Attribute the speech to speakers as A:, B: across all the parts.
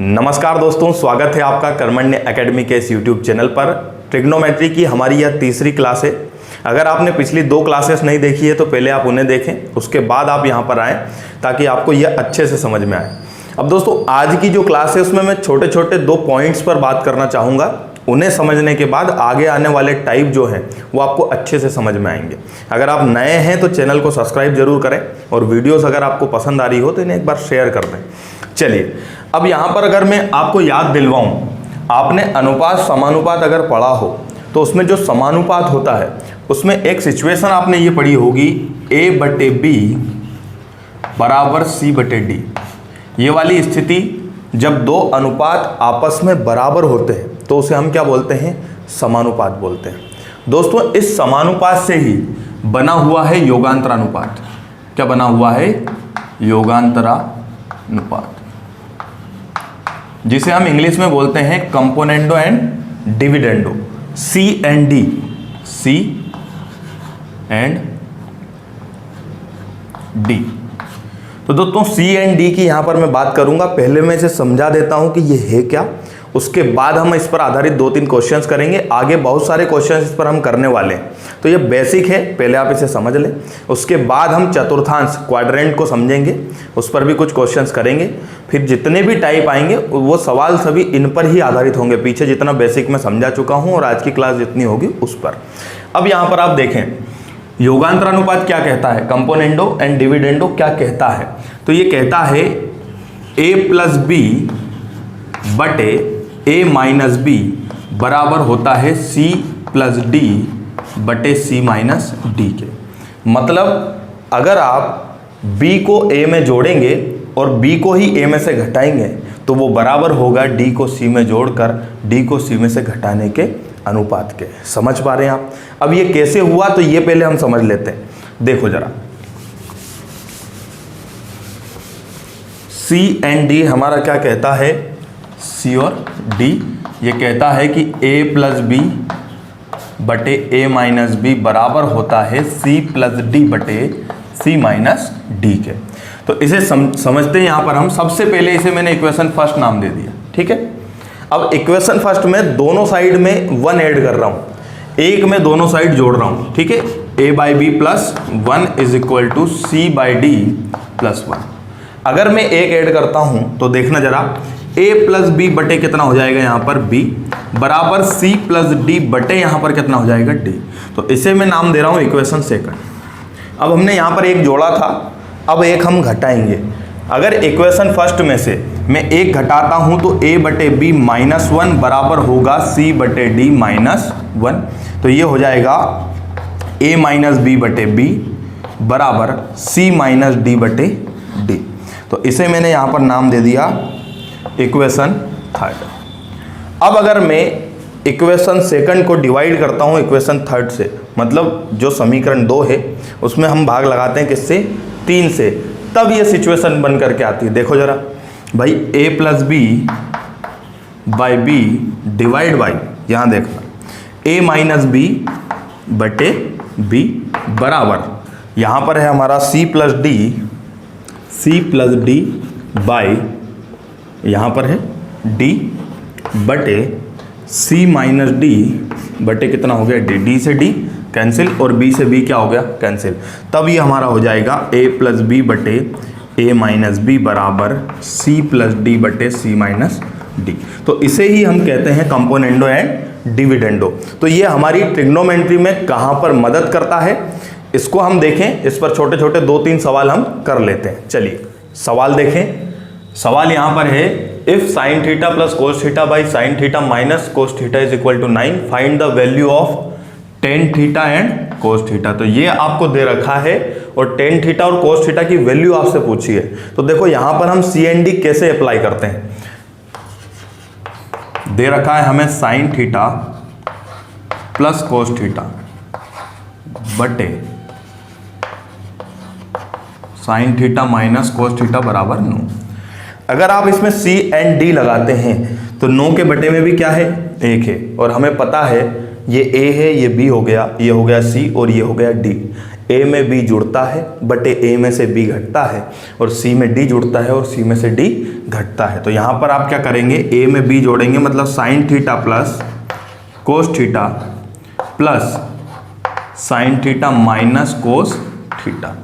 A: नमस्कार दोस्तों, स्वागत है आपका कर्मण्य एकेडमी के इस यूट्यूब चैनल पर। ट्रिग्नोमेट्री की हमारी यह तीसरी क्लास है। अगर आपने पिछली 2 क्लासेस नहीं देखी है तो पहले आप उन्हें देखें, उसके बाद आप यहाँ पर आएँ ताकि आपको यह अच्छे से समझ में आए। अब दोस्तों, आज की जो क्लास है उसमें मैं छोटे छोटे 2 पॉइंट्स पर बात करना चाहूँगा। उन्हें समझने के बाद आगे आने वाले टाइप जो हैं वो आपको अच्छे से समझ में आएंगे। अगर आप नए हैं तो चैनल को सब्सक्राइब जरूर करें और वीडियोस अगर आपको पसंद आ रही हो तो इन्हें एक बार शेयर कर दें। चलिए, अब यहाँ पर अगर मैं आपको याद दिलवाऊँ, आपने अनुपात समानुपात अगर पढ़ा हो तो उसमें जो समानुपात होता है उसमें एक सिचुएशन आपने ये पढ़ी होगी, A/B बराबर C/D। ये वाली स्थिति जब 2 अनुपात आपस में बराबर होते हैं तो उसे हम क्या बोलते हैं? समानुपात बोलते हैं। दोस्तों, इस समानुपात से ही बना हुआ है योगांतरानुपात। क्या बना हुआ है? योगांतरानुपात, जिसे हम इंग्लिश में बोलते हैं componendo and dividendo, C and D। C and D। तो दोस्तों, C एंड D की यहां पर मैं बात करूंगा। पहले मैं इसे समझा देता हूं कि ये है क्या, उसके बाद हम इस पर आधारित 2-3 क्वेश्चंस करेंगे। आगे बहुत सारे क्वेश्चंस इस पर हम करने वाले हैं, तो ये बेसिक है, पहले आप इसे समझ लें। उसके बाद हम चतुर्थांश क्वाड्रेंट को समझेंगे, उस पर भी कुछ क्वेश्चंस करेंगे। फिर जितने भी टाइप आएंगे वो सवाल सभी इन पर ही आधारित होंगे। पीछे जितना बेसिक मैं समझा चुका हूँ और आज की क्लास जितनी होगी उस पर। अब यहाँ पर आप देखें, योगांतरानुपात क्या कहता है, कंपोनेंडो एंड डिविडेंडो क्या कहता है। तो ये कहता है A+B बटे A-B बराबर होता है C+D बटे C-D के। मतलब अगर आप B को A में जोड़ेंगे और B को ही A में से घटाएंगे तो वो बराबर होगा D को C में जोड़कर D को C में से घटाने के अनुपात के। समझ पा रहे हैं आप? अब ये कैसे हुआ तो ये पहले हम समझ लेते हैं। देखो जरा, C एंड D हमारा क्या कहता है? C और D ये कहता है कि A+B बटे A-B बराबर होता है C+D बटे C-D के। तो इसे समझते हैं। यहाँ पर हम सबसे पहले इसे मैंने इक्वेशन फर्स्ट नाम दे दिया, ठीक है। अब इक्वेशन फर्स्ट में दोनों साइड में 1 ऐड कर रहा हूँ, एक में दोनों साइड जोड़ रहा हूँ, ठीक है। A/B + 1 = C/D + 1। अगर मैं एक ऐड करता हूँ तो देखना जरा, A+B बटे कितना हो जाएगा यहाँ पर B बराबर C+D बटे यहाँ पर कितना हो जाएगा D। तो इसे मैं नाम दे रहा हूँ इक्वेशन सेकंड। अब हमने यहाँ पर एक जोड़ा था, अब एक हम घटाएंगे। अगर इक्वेशन फर्स्ट में से मैं एक घटाता हूँ तो A/B -1 बराबर होगा C/D -1। तो ये हो जाएगा A-B बटे B बराबर C-D बटे D। तो इसे मैंने यहाँ पर नाम दे दिया इक्वेशन थर्ड। अब अगर मैं इक्वेशन सेकंड को डिवाइड करता हूँ इक्वेशन थर्ड से, मतलब जो समीकरण 2 है उसमें हम भाग लगाते हैं किससे? 3 से, तब ये सिचुएशन बन करके आती है। देखो जरा भाई, A+B by B divide by, यहाँ देखना A-B बटे B बराबर, यहाँ पर है हमारा C+D बाई, यहाँ पर है D बटे C-D बटे कितना हो गया D। D से D कैंसिल और B से B क्या हो गया? कैंसिल। तब ये हमारा हो जाएगा A+B बटे A-B बराबर C+D बटे C-D। तो इसे ही हम कहते हैं कंपोनेंडो एंड डिविडेंडो। तो ये हमारी ट्रिग्नोमेट्री में कहाँ पर मदद करता है इसको हम देखें। इस पर छोटे छोटे 2-3 सवाल हम कर लेते हैं। चलिए सवाल देखें। सवाल यहाँ पर है, if sin θ + cos θ by sin θ minus cos θ = 9, find the value of tan θ and cos θ। तो ये आपको दे रखा है और tan θ और cos θ की वैल्यू आपसे पूछी है। तो देखो यहाँ पर हम C एंड D कैसे अप्लाई करते हैं। दे रखा है हमें sin θ + cos θ बटे sin θ minus cos θ बराबर 9। अगर आप इसमें C एंड D लगाते हैं तो 9 के बटे में भी क्या है? 1 है, और हमें पता है ये A है, ये B हो गया, ये हो गया C और ये हो गया D। ए में बी जुड़ता है बटे ए में से बी घटता है, और सी में डी जुड़ता है और सी में से डी घटता है। तो यहाँ पर आप क्या करेंगे, ए में बी जोड़ेंगे, मतलब sine theta plus cos theta plus sine theta minus cos theta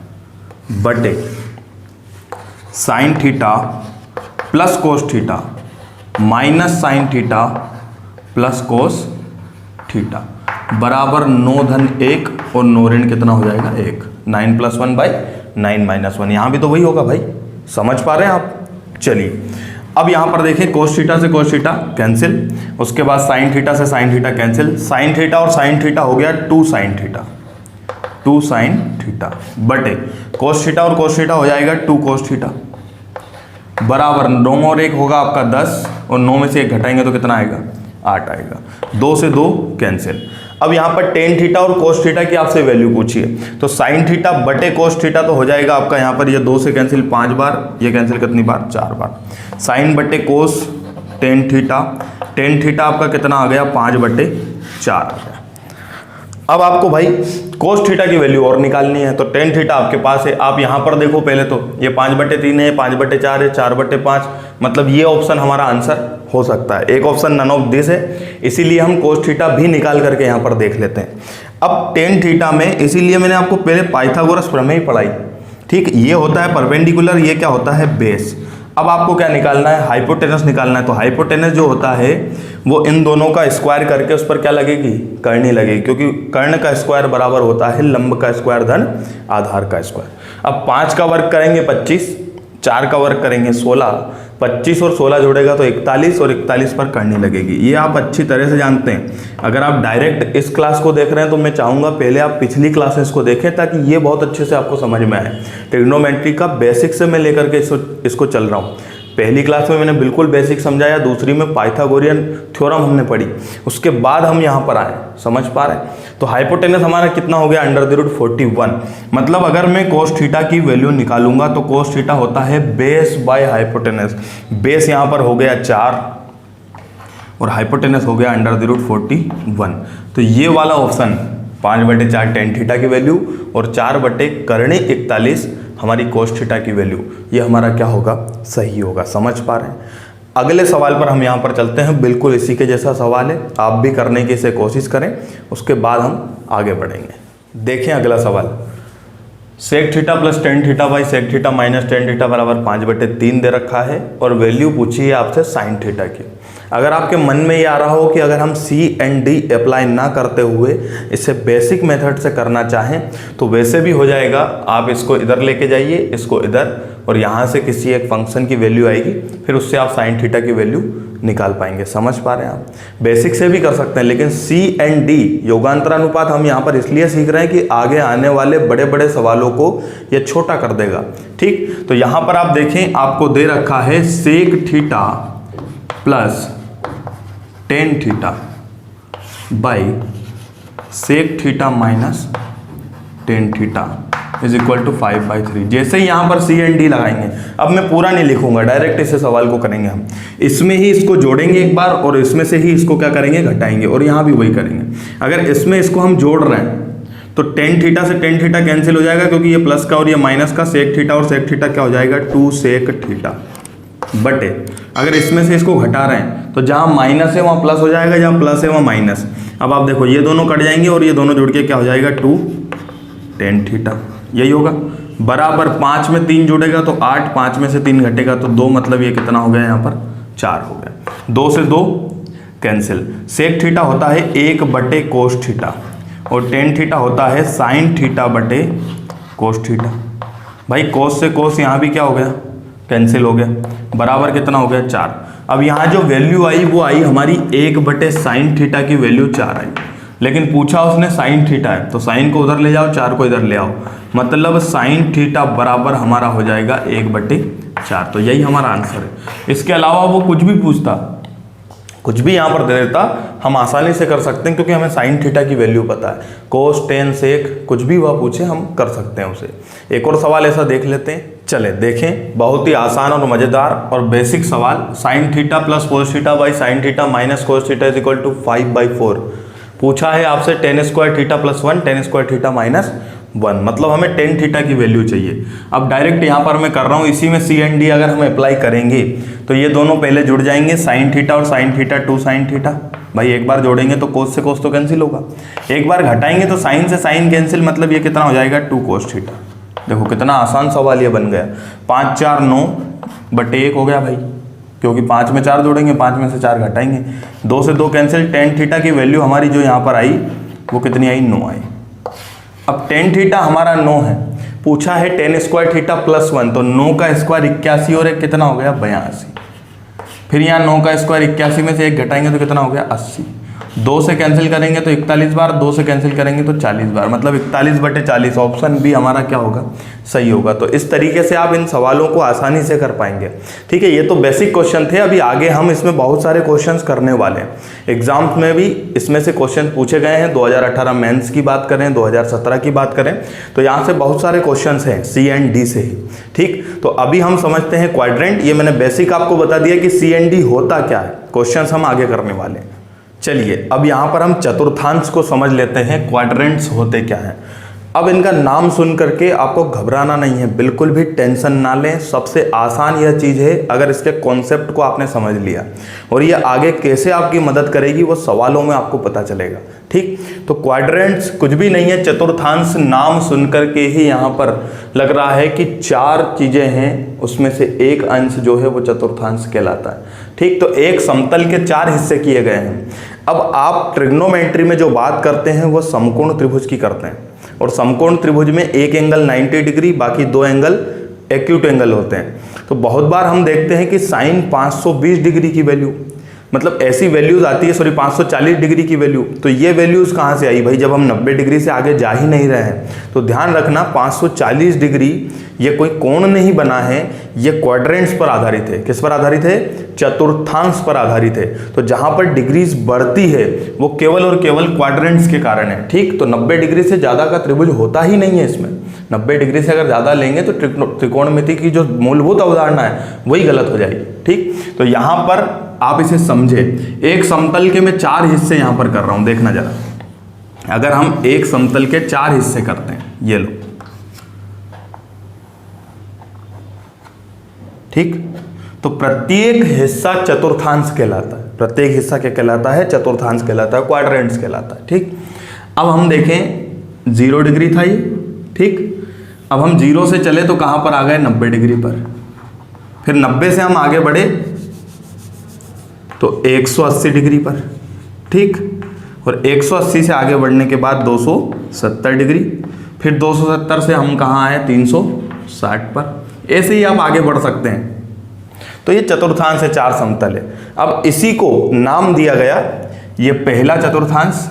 A: बटे sine theta plus cos theta minus sine theta plus cos theta बराबर 9 धन 1 और 9 ऋण कितना हो जाएगा 1, 9 प्लस 1 बाई 9 माइनस 1। यहाँ भी तो वही होगा भाई, समझ पा रहे हैं आप। चलिए अब यहाँ पर देखें, कोस थीटा से कोस थीटा कैंसिल, उसके बाद साइन थीटा से sine theta cancel, sine theta और साइन थीटा हो गया 2 साइन थीटा, 2 साइन थीटा बटे कोस थीटा और कोस थीटा हो जाएगा 2 कोस थीटा बराबर 9 और 1 होगा आपका 10, और 9 में से 1 घटाएंगे तो कितना आएगा 8 आएगा, 2 से 2 कैंसिल। अब यहाँ पर टेन थीटा और कोस थीटा की आपसे वैल्यू पूछिए, तो साइन थीटा बटे कोस थीटा तो हो जाएगा आपका यहाँ पर ये 2 से कैंसिल 5 बार, ये कैंसिल कितनी बार 4 बार, साइन बटे कोस टेन थीटा आपका कितना आ गया 5 बटे 4 आ गया। अब आपको भाई कोस थीटा की वैल्यू और निकालनी है, तो टेन थीटा आपके पास है, आप यहाँ पर देखो पहले तो ये 5 बटे 3 है, 5 बटे 4 है, 4 बटे 5, मतलब ये ऑप्शन हमारा आंसर हो सकता है। एक ऑप्शन नन ऑफ दिस है, इसीलिए हम कोस थीटा भी निकाल करके यहाँ पर देख लेते हैं। अब टेन थीटा में, इसीलिए मैंने आपको पहले पाइथागोरस प्रमेय पढ़ाई, ठीक, ये होता है परपेंडिकुलर, ये क्या होता है बेस। अब आपको क्या निकालना है, हाइपोटेनस निकालना है। तो हाइपोटेनस जो होता है वो इन दोनों का स्क्वायर करके उस पर क्या लगेगी, करनी लगेगी, क्योंकि कर्ण का स्क्वायर बराबर होता है लंब का स्क्वायर धन आधार का स्क्वायर। अब 5 का वर्ग करेंगे 25, 4 का वर्ग करेंगे 16, 25 और 16 जोड़ेगा तो 41, और 41 पर करनी लगेगी। ये आप अच्छी तरह से जानते हैं। अगर आप डायरेक्ट इस क्लास को देख रहे हैं तो मैं चाहूँगा पहले आप पिछली क्लासेस को देखें, ताकि ये बहुत अच्छे से आपको समझ में आए। ट्रिग्नोमेट्री का बेसिक से मैं लेकर के इसको चल रहा हूँ। पहली क्लास में मैंने बिल्कुल बेसिक समझाया, दूसरी में पाइथागोरियन थ्योरम हमने पढ़ी, उसके बाद हम यहाँ पर आए, समझ पा रहे हैं। तो हाइपोटेनस हमारा कितना हो गया, √41। मतलब अगर मैं कोस थीटा की वैल्यू निकालूंगा तो कोस थीटा होता है बेस बाय हाइपोटेनस। बेस यहाँ पर हो गया 4 और हाइपोटेनस हो गया √41। तो ये वाला ऑप्शन 5 बटे 4 टेन थीटा की वैल्यू और 4 बटे करणी 41 हमारी कोस थीटा की वैल्यू, ये हमारा क्या होगा, सही होगा। समझ पा रहे हैं। अगले सवाल पर हम यहाँ पर चलते हैं, बिल्कुल इसी के जैसा सवाल है, आप भी करने की इसे कोशिश करें, उसके बाद हम आगे बढ़ेंगे। देखें अगला सवाल, sec theta plus tan theta by sec theta minus tan theta बराबर 5 बटे 3 दे रखा है, और वैल्यू पूछी है आपसे साइन थीटा की। अगर आपके मन में ये आ रहा हो कि अगर हम सी एंड डी अप्लाई ना करते हुए इसे बेसिक मेथड से करना चाहें तो वैसे भी हो जाएगा। आप इसको इधर लेके जाइए, इसको इधर, और यहाँ से किसी एक फंक्शन की वैल्यू आएगी, फिर उससे आप साइन थीटा की वैल्यू निकाल पाएंगे। समझ पा रहे हैं आप। बेसिक से भी कर सकते हैं, लेकिन सी एंड डी योगांतरानुपात हम यहाँ पर इसलिए सीख रहे हैं कि आगे आने वाले बड़े बड़े सवालों को ये छोटा कर देगा। ठीक, तो यहाँ पर आप देखें, आपको दे रखा है sec theta plus tan theta by sec theta minus tan theta is equal to 5/3। जैसे ही यहाँ पर सी एंड डी लगाएंगे, अब मैं पूरा नहीं लिखूंगा, डायरेक्ट इसे सवाल को करेंगे हम। इसमें ही इसको जोड़ेंगे एक बार और इसमें से ही इसको क्या करेंगे, घटाएंगे, और यहाँ भी वही करेंगे। अगर इसमें इसको हम जोड़ रहे हैं तो टेन थीटा से टेन थीटा कैंसिल हो जाएगा, क्योंकि ये प्लस का और ये माइनस का, सेक थीटा और सेक थीटा क्या हो जाएगा 2 सेक थीटा बटे, अगर इसमें से इसको घटा रहे हैं तो जहाँ माइनस है वहाँ प्लस हो जाएगा, जहाँ प्लस है वहाँ माइनस। अब आप देखो ये दोनों कट जाएंगे और ये दोनों जुड़ के क्या हो जाएगा 2 टेन थीटा, यही होगा। बराबर 5 में 3 जुड़ेगा तो 8, 5 में से 3 घटेगा तो 2, मतलब ये कितना हो गया यहाँ पर 4 हो गया। 2 से 2 कैंसिल। सेक थीटा होता है 1 बटे कोस थीटा और टेन थीटा होता है साइन थीटा बटे कोस थीटा। भाई कोस से कोस यहाँ भी क्या हो गया, कैंसिल हो गया, बराबर कितना हो गया 4। अब यहाँ जो वैल्यू आई वो आई हमारी 1 बटे साइन थीटा की वैल्यू 4 आई, लेकिन पूछा उसने साइन थीटा है तो साइन को उधर ले जाओ, 4 को इधर ले आओ, मतलब साइन थीटा बराबर हमारा हो जाएगा 1 बटे 4। तो यही हमारा आंसर है। इसके अलावा वो कुछ भी पूछता, कुछ भी यहाँ पर दे देता, हम आसानी से कर सकते हैं, क्योंकि हमें साइन थीटा की वैल्यू पता है। कोस टेन सेक कुछ भी वह पूछे हम कर सकते हैं उसे। एक और सवाल ऐसा देख लेते हैं, चले देखें। बहुत ही आसान और मज़ेदार और बेसिक सवाल, sine theta plus cos theta by sine theta minus cos theta is equal to 5/4 पूछा है आपसे। Tan square theta plus 1 tan square theta minus 1, मतलब हमें टेन थीटा की वैल्यू चाहिए। अब डायरेक्ट यहाँ पर मैं कर रहा हूँ, इसी में सी एंड डी अगर हम अप्लाई करेंगे तो ये दोनों पहले जुड़ जाएंगे, साइन थीटा और साइन थीटा 2 साइन थीटा। भाई एक बार जोड़ेंगे तो कोस से कोस तो कैंसिल होगा, एक बार घटाएंगे तो साइन से साइन कैंसिल, मतलब ये कितना हो जाएगा 2 कोस थीटा। देखो कितना आसान सवाल ये बन गया। 5 4 9 बटे 1 हो गया भाई, क्योंकि 5 में 4 जोड़ेंगे, 5 में से 4 घटाएंगे, 2 से 2 कैंसिल। टेन थीटा की वैल्यू हमारी जो यहाँ पर आई वो कितनी आई, 9 आई। अब टेन थीटा हमारा 9 है, पूछा है टेन स्क्वायर थीटा प्लस 1, तो 9 का स्क्वायर 81 और एक कितना हो गया 82। फिर यहाँ 9 का स्क्वायर 81 में से एक घटाएंगे तो कितना हो गया 80। 2 से कैंसिल करेंगे तो 41 बार, 2 से कैंसिल करेंगे तो 40 बार, मतलब 41 बटे 40। ऑप्शन बी हमारा क्या होगा, सही होगा। तो इस तरीके से आप इन सवालों को आसानी से कर पाएंगे। ठीक है, ये तो बेसिक क्वेश्चन थे। अभी आगे हम इसमें बहुत सारे क्वेश्चंस करने वाले हैं, एग्जाम्स में भी इसमें से क्वेश्चन पूछे गए हैं। 2018 मेंस की बात करें, 2017 की बात करें, तो यहाँ से बहुत सारे क्वेश्चंस हैं सी एंड डी से ही। ठीक, तो अभी हम समझते हैं क्वाड्रेंट। ये मैंने बेसिक आपको बता दिया कि सी एंड डी होता क्या है, क्वेश्चंस हम आगे करने वाले हैं। चलिए अब यहाँ पर हम चतुर्थांश को समझ लेते हैं, क्वाड्रेंट्स होते क्या हैं। अब इनका नाम सुन करके आपको घबराना नहीं है, बिल्कुल भी टेंशन ना लें। सबसे आसान यह चीज़ है, अगर इसके कॉन्सेप्ट को आपने समझ लिया और ये आगे कैसे आपकी मदद करेगी वो सवालों में आपको पता चलेगा। ठीक, तो क्वाड्रेंट्स कुछ भी नहीं है, चतुर्थांश। नाम सुन करके ही यहाँ पर लग रहा है कि 4 चीज़ें हैं, उसमें से एक अंश जो है वो चतुर्थांश कहलाता है। ठीक, तो एक समतल के 4 हिस्से किए गए हैं। अब आप ट्रिग्नोमेट्री में जो बात करते हैं वो समकोण त्रिभुज की करते हैं, और समकोण त्रिभुज में एक एंगल 90 डिग्री, बाकी 2 एंगल एक्यूट एंगल होते हैं। तो बहुत बार हम देखते हैं कि साइन 520 डिग्री की वैल्यू, मतलब ऐसी वैल्यूज आती है, सॉरी 540 डिग्री की वैल्यू। तो ये वैल्यूज कहाँ से आई भाई, जब हम 90 डिग्री से आगे जा ही नहीं रहे हैं। तो ध्यान रखना 540 डिग्री ये कोई कोण नहीं बना है, ये क्वाड्रेंट्स पर आधारित है। किस पर आधारित है, चतुर्थांश पर आधारित है। तो जहां पर डिग्रीज बढ़ती है वो केवल और केवल क्वाड्रेंट्स के कारण है। ठीक, तो 90 डिग्री से ज़्यादा का त्रिभुज होता ही नहीं है इसमें। 90 डिग्री से अगर ज़्यादा लेंगे तो त्रिकोणमिति की जो मूलभूत अवधारणा है वही गलत हो जाएगी। ठीक, तो यहाँ पर आप इसे समझे, एक समतल के मैं 4 हिस्से यहाँ पर कर रहा हूँ, देखना जरा। अगर हम एक समतल के 4 हिस्से करते हैं, ये लो, ठीक, तो प्रत्येक हिस्सा चतुर्थांश कहलाता है। प्रत्येक हिस्सा क्या कहलाता है, चतुर्थांश कहलाता है, क्वाड्रेंट्स कहलाता है। ठीक, अब हम देखें 0 डिग्री था ये। ठीक, अब हम 0 से चले तो कहां पर आ गए, 90 डिग्री पर। फिर 90 से हम आगे बढ़े तो 180 डिग्री पर। ठीक, और 180 से आगे बढ़ने के बाद 270 डिग्री, फिर 270 से हम कहाँ आए, 360 पर। ऐसे ही आप आगे बढ़ सकते हैं। तो ये चतुर्थांश है, 4 समतल है। अब इसी को नाम दिया गया, ये पहला चतुर्थांश,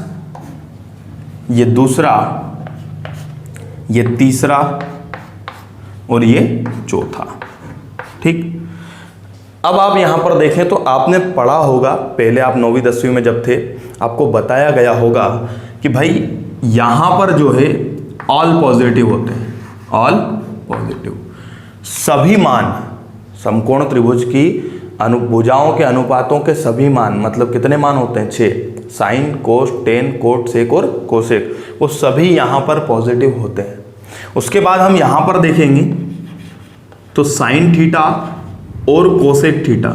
A: ये दूसरा, ये तीसरा और ये चौथा। ठीक, अब आप यहां पर देखें तो आपने पढ़ा होगा, पहले आप 9वीं 10वीं में जब थे आपको बताया गया होगा कि भाई यहां पर जो है ऑल पॉजिटिव होते हैं, ऑल पॉजिटिव। सभी मान समकोण त्रिभुज की भुजाओं के अनुपातों के सभी मान, मतलब कितने मान होते हैं, 6, sine cos tan cot sec और कोसेक, वो सभी यहाँ पर पॉजिटिव होते हैं। उसके बाद हम यहाँ पर देखेंगे तो साइन थीटा और कोसेक थीटा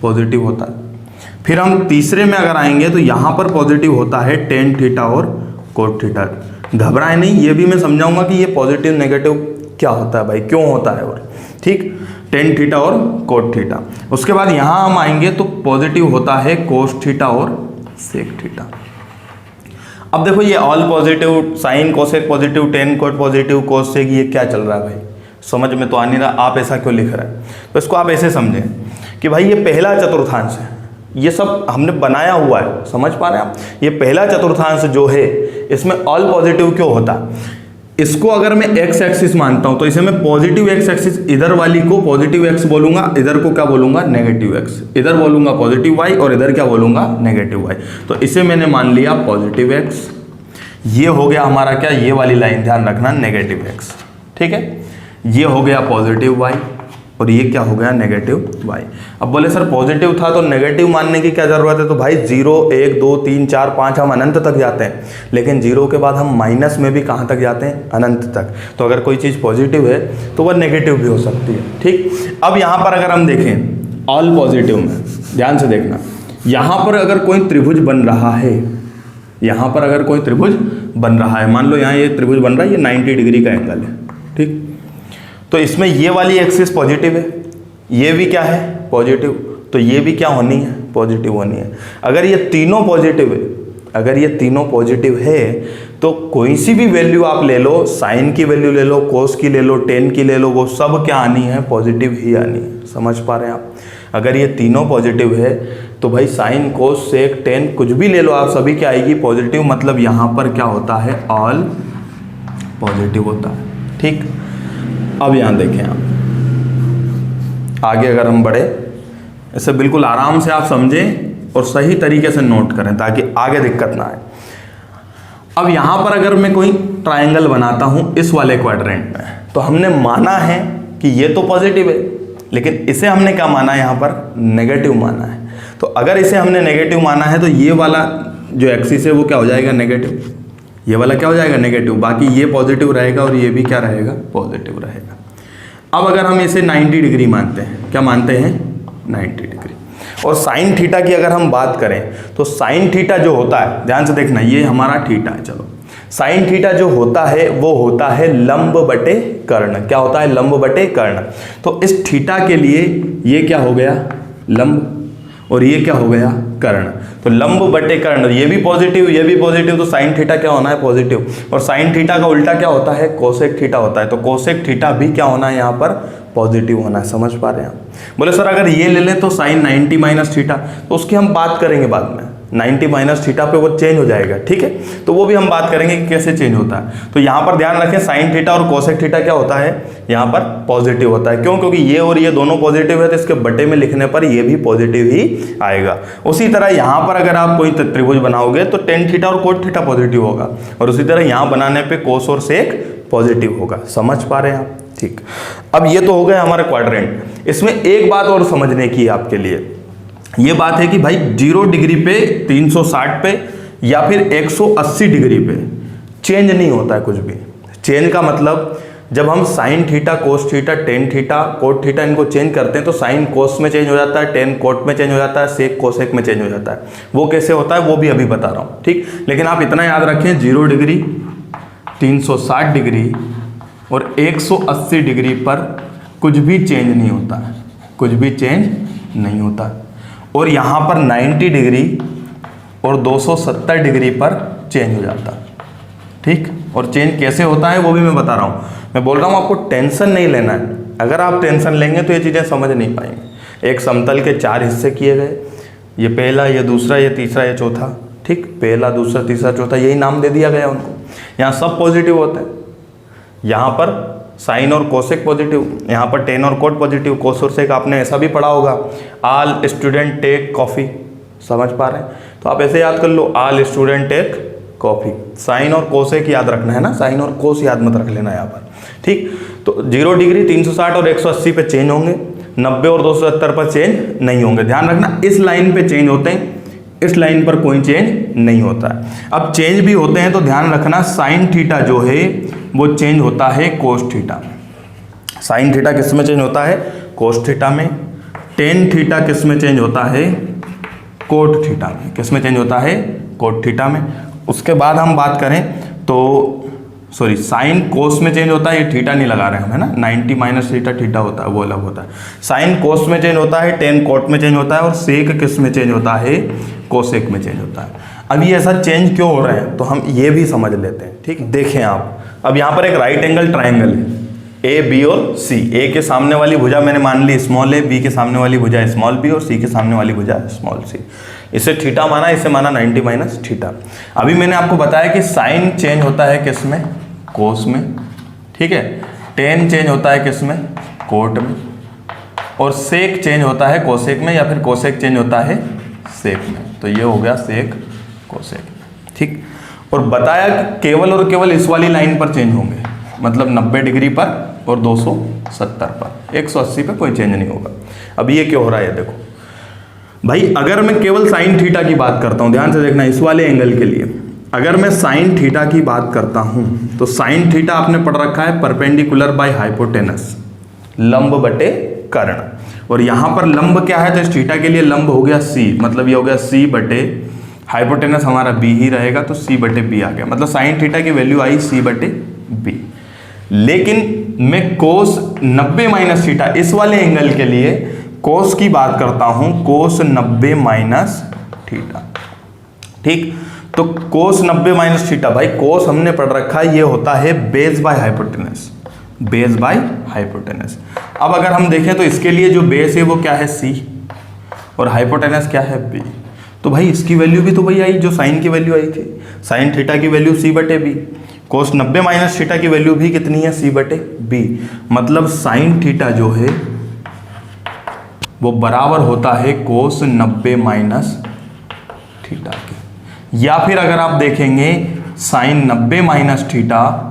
A: पॉजिटिव होता है। फिर हम तीसरे में अगर आएंगे तो यहाँ पर पॉजिटिव होता है टेन थीटा और कोट थीटा। घबराए नहीं, ये भी मैं समझाऊंगा कि ये पॉजिटिव नेगेटिव क्या होता है भाई, क्यों होता है। और ठीक, टेन थीटा और कोट थीटा। उसके बाद यहाँ हम आएंगे तो पॉजिटिव होता है कोस थीटा और सेक थीटा। अब देखो ये all positive, sine cosec positive, tan cot positive, cos sec, ये क्या चल रहा है भाई, समझ में तो आ नहीं रहा, आप ऐसा क्यों लिख रहे हैं। तो इसको आप ऐसे समझें कि भाई ये पहला चतुर्थांश है, ये सब हमने बनाया हुआ है, समझ पा रहे हैं आप। ये पहला चतुर्थांश जो है इसमें ऑल पॉजिटिव क्यों होता है। इसको अगर मैं एक्स एक्सिस मानता हूं तो इसे मैं पॉजिटिव एक्स एक्सिस, इधर वाली को पॉजिटिव एक्स बोलूंगा, इधर को क्या बोलूंगा, नेगेटिव एक्स। इधर बोलूंगा पॉजिटिव वाई और इधर क्या बोलूंगा, नेगेटिव वाई। तो इसे मैंने मान लिया पॉजिटिव एक्स। ये हो गया हमारा क्या, ये वाली लाइन ध्यान रखना, नेगेटिव एक्स। ठीक है, ये हो गया पॉजिटिव वाई, और ये क्या हो गया नेगेटिव वाई। अब बोले सर पॉजिटिव था तो नेगेटिव मानने की क्या ज़रूरत है, तो भाई 0 1 2 3 4 5 हम अनंत तक जाते हैं, लेकिन 0 के बाद हम माइनस में भी कहाँ तक जाते हैं, अनंत तक। तो अगर कोई चीज़ पॉजिटिव है तो वह नेगेटिव भी हो सकती है, ठीक। अब यहाँ पर अगर हम देखें ऑल पॉजिटिव में, ध्यान से देखना, यहाँ पर अगर कोई त्रिभुज बन रहा है, यहाँ पर अगर कोई त्रिभुज बन रहा है, मान लो यहाँ ये त्रिभुज बन रहा है, ये 90 डिग्री का एंगल है, ठीक। तो इसमें ये वाली एक्सिस पॉजिटिव है, ये भी क्या है पॉजिटिव, तो ये भी क्या होनी है, पॉजिटिव होनी है। अगर ये तीनों पॉजिटिव है, अगर ये तीनों पॉजिटिव है तो कोई सी भी वैल्यू आप ले लो, साइन की वैल्यू ले लो, कोस की ले लो, टेन की ले लो, वो सब क्या आनी है, पॉजिटिव ही आनी है। समझ पा रहे हैं आप। अगर ये तीनों पॉजिटिव है तो भाई साइन कोस सेक टेन कुछ भी ले लो आप, सभी क्या आएगी पॉजिटिव, मतलब यहाँ पर क्या होता है, ऑल पॉजिटिव होता है, ठीक। अब यहाँ देखें आप, आगे अगर हम बढ़े, इसे बिल्कुल आराम से आप समझें और सही तरीके से नोट करें ताकि आगे दिक्कत ना आए। अब यहाँ पर अगर मैं कोई ट्रायंगल बनाता हूँ इस वाले क्वाड्रेंट में, तो हमने माना है कि ये तो पॉजिटिव है, लेकिन इसे हमने क्या माना है, यहाँ पर नेगेटिव माना है। तो अगर इसे हमने नेगेटिव माना है तो ये वाला जो एक्सिस है वो क्या हो जाएगा, नेगेटिव, ये वाला क्या हो जाएगा, नेगेटिव, बाकी ये पॉजिटिव रहेगा और ये भी क्या रहेगा, पॉजिटिव रहेगा। अब अगर हम इसे 90 डिग्री मानते हैं, क्या मानते हैं, 90 डिग्री। और साइन थीटा की अगर हम बात करें तो साइन थीटा जो होता है, ध्यान से देखना, ये हमारा थीटा है, चलो साइन थीटा जो होता है वो होता है लंब बटे कर्ण। क्या होता है, लंब बटे कर्ण। तो इस थीटा के लिए ये क्या हो गया, लंब, और ये क्या हो गया, कर्ण। तो लंब बटे कर्ण, ये भी पॉजिटिव, ये भी पॉजिटिव, तो साइन थीटा क्या होना है, पॉजिटिव। और साइन थीटा का उल्टा क्या होता है, कोसेक थीटा होता है। तो कोसेक थीटा भी क्या होना है, यहाँ पर पॉजिटिव होना है। समझ पा रहे हैं आप। बोले सर अगर ये ले लें तो साइन 90 माइनस थीटा, तो उसकी हम बात करेंगे बाद में, 90 माइनस थीटा पे वो चेंज हो जाएगा, ठीक है। तो वो भी हम बात करेंगे कि कैसे चेंज होता है। तो यहाँ पर ध्यान रखें, साइन थीटा और कोसेक थीटा क्या होता है, यहाँ पर पॉजिटिव होता है। क्यों, क्योंकि ये और ये दोनों पॉजिटिव है, तो इसके बटे में लिखने पर ये भी पॉजिटिव ही आएगा। उसी तरह यहाँ पर अगर आप कोई त्रिभुज बनाओगे तो टेन थीटा और कोट थीटा पॉजिटिव होगा, और उसी तरह यहाँ बनाने पर कोस और सेक पॉजिटिव होगा। समझ पा रहे हैं आप, ठीक। अब ये तो हो गया हमारा क्वाड्रेंट। इसमें एक बात और समझने की आपके लिए, ये बात है कि भाई 0 डिग्री पे, 360 पे या फिर 180 डिग्री पे चेंज नहीं होता है कुछ भी। चेंज का मतलब जब हम sine theta, cos theta, tan theta, cot theta इनको चेंज करते हैं तो साइन कोस में चेंज हो जाता है, टेन कोट में चेंज हो जाता है, सेक कोसेक में चेंज हो जाता है। वो कैसे होता है वो भी अभी बता रहा हूँ, ठीक। लेकिन आप इतना याद रखें, 0 डिग्री, 360 डिग्री और 180 डिग्री पर कुछ भी चेंज नहीं होता है, कुछ भी चेंज नहीं होता। और यहाँ पर 90 डिग्री और 270 डिग्री पर चेंज हो जाता है, ठीक। और चेंज कैसे होता है वो भी मैं बता रहा हूँ। मैं बोल रहा हूँ आपको टेंशन नहीं लेना है। अगर आप टेंशन लेंगे तो ये चीज़ें समझ नहीं पाएंगे। एक समतल के 4 हिस्से किए गए, ये पहला, ये दूसरा, ये तीसरा, ये चौथा, ठीक। पहला, दूसरा, तीसरा, चौथा, यही नाम दे दिया गया उनको। यहाँ सब पॉजिटिव होते हैं। यहाँ पर साइन और कोसेक पॉजिटिव, यहाँ पर टेन और कोट पॉजिटिव, कोस और सेक आपने ऐसा भी पढ़ा होगा, ऑल स्टूडेंट टेक कॉफ़ी। समझ पा रहे हैं, तो आप ऐसे याद कर लो, all student take coffee. Sine और कोसेक याद रखना है ना, साइन और कोस याद मत रख लेना यहाँ पर, ठीक। तो 0 डिग्री, 360 और 180 पे चेंज होंगे, 90 और 270 पर चेंज नहीं होंगे। ध्यान रखना, इस लाइन पे चेंज होते हैं, इस लाइन पर कोई चेंज नहीं होता है। अब चेंज भी होते हैं तो ध्यान रखना, साइन थीटा जो है वो चेंज होता है कोस थीटा। साइन थीटा किस में चेंज होता है, कोस थीटा में। टेन थीटा किस में चेंज होता है, कोट थीटा में। किस में चेंज होता है, कोट थीटा में। उसके बाद हम बात करें तो सॉरी, साइन कोस में चेंज होता है, ये थीटा नहीं लगा रहे हम, है ना, 90 माइनस थीटा थीटा होता है, वो अलग होता है। साइन कोस में चेंज होता है, टेन कोट में चेंज होता है, और सेक किस में चेंज होता है, कोसेक में चेंज होता है। अब ये ऐसा चेंज क्यों हो रहा है तो हम ये भी समझ लेते हैं, ठीक। देखें आप, अब यहाँ पर एक राइट एंगल ट्राइंगल है, ए बी और सी। ए के सामने वाली भुजा मैंने मान ली स्मॉल ए, बी के सामने वाली भुजा स्मॉल बी, और सी के सामने वाली भुजा स्मॉल सी। इसे थीटा माना, इसे माना 90 माइनस थीटा। अभी मैंने आपको बताया कि साइन चेंज होता है किस में, कोस में, ठीक है। टेन चेंज होता है किस में, कोट में, और सेक चेंज होता है कोसेक में, या फिर कोसेक चेंज होता है सेक में। तो ये हो गया सेक कोसेक, ठीक। और बताया कि केवल और केवल इस वाली लाइन पर चेंज होंगे, मतलब 90 डिग्री पर और 270 पर, 180 पे कोई चेंज नहीं होगा। अब ये क्यों हो रहा है देखो भाई, अगर मैं केवल साइन थीटा की बात करता हूं, ध्यान से देखना इस वाले एंगल के लिए, अगर मैं साइन थीटा की बात करता हूं तो साइन थीटा आपने पढ़ रखा है परपेंडिकुलर बाय हाइपोटेनस, लंब बटे कर्ण, और यहां पर लंब क्या है तो इस थीटा के लिए लंब हो गया c, मतलब ये हो गया c बटे हाइपोटेनस हमारा b ही रहेगा तो c बटे b आ गया, मतलब साइन थीटा की वैल्यू आई c बटे b। लेकिन मैं कोस 90 माइनस थीटा इस वाले एंगल के लिए कोस की बात करता हूं, कोस 90 माइनस थीटा, ठीक। तो कोस 90 माइनस थीटा, भाई कोस हमने पढ़ रखा है ये होता है base by hypotenuse, base by hypotenuse. अब अगर हम देखें तो इसके लिए जो बेस है वो क्या है c और हाइपोटेनस क्या है b, तो भाई इसकी वैल्यू भी तो वही आई जो साइन की वैल्यू आई थी, साइन थीटा की वैल्यू c बटे b, कोस 90 माइनस थीटा की वैल्यू भी कितनी है c बटे b, मतलब साइन थीटा जो है वो बराबर होता है कोस 90 माइनस थीटा के। या फिर अगर आप देखेंगे साइन 90 माइनस थीटा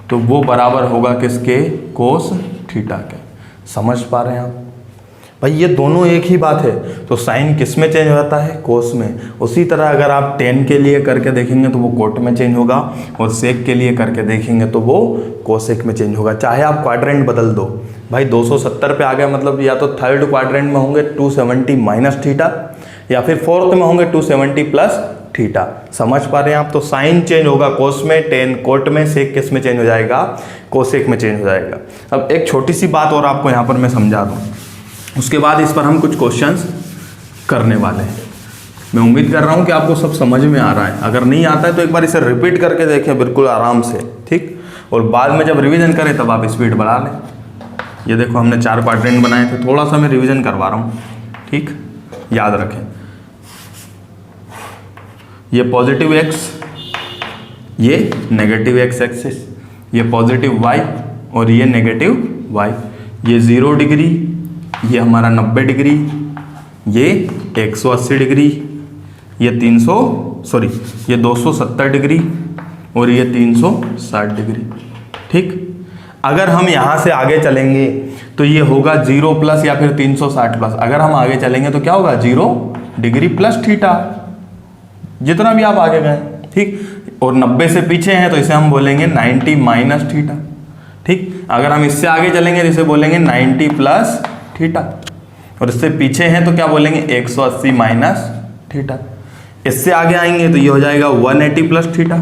A: तो वो बराबर होगा किसके, कोस थीटा के। समझ पा रहे हैं आप भाई, ये दोनों एक ही बात है। तो साइन किस में चेंज हो जाता है, कोस में। उसी तरह अगर आप टेन के लिए करके देखेंगे तो वो कोट में चेंज होगा, और सेक के लिए करके देखेंगे तो वो कोसेक में चेंज होगा। चाहे आप क्वाड्रेंट बदल दो भाई, 270 पे आ गया मतलब या तो थर्ड क्वाड्रेंट में होंगे 270 माइनस थीटा, या फिर फोर्थ में होंगे 270 प्लस थीटा। समझ पा रहे हैं आप। तो साइन चेंज होगा कोस में, टेन कोट में, सेक किस में चेंज हो जाएगा, कोसेक में चेंज हो जाएगा। अब एक छोटी सी बात और आपको यहाँ पर मैं समझा दूँ, उसके बाद इस पर हम कुछ क्वेश्चंस करने वाले हैं। मैं उम्मीद कर रहा हूँ कि आपको सब समझ में आ रहा है। अगर नहीं आता है तो एक बार इसे रिपीट करके देखें बिल्कुल आराम से, ठीक। और बाद में जब रिवीजन करें तब आप स्पीड बढ़ा लें। ये देखो हमने 4 क्वाड्रेंट बनाए थे, थोड़ा सा मैं रिवीजन करवा रहा हूँ, ठीक। याद रखें, ये पॉजिटिव x, ये नेगेटिव x एक्सिस, ये पॉजिटिव y और ये नेगेटिव y, ये 0 डिग्री, ये हमारा 90 डिग्री, ये 180 डिग्री, ये 270 डिग्री और ये 360 डिग्री, ठीक। अगर हम यहाँ से आगे चलेंगे तो ये होगा 0 प्लस या फिर 360 प्लस। अगर हम आगे चलेंगे तो क्या होगा, 0 डिग्री प्लस थीटा, जितना भी आप आगे गए, ठीक। और 90 से पीछे हैं तो इसे हम बोलेंगे 90 माइनस थीटा, ठीक। अगर हम इससे आगे चलेंगे तो इसे बोलेंगे 90 प्लस थीटा, और इससे पीछे हैं तो क्या बोलेंगे 180 माइनस थीटा। इससे आगे आएंगे तो ये हो जाएगा 180 प्लस थीटा,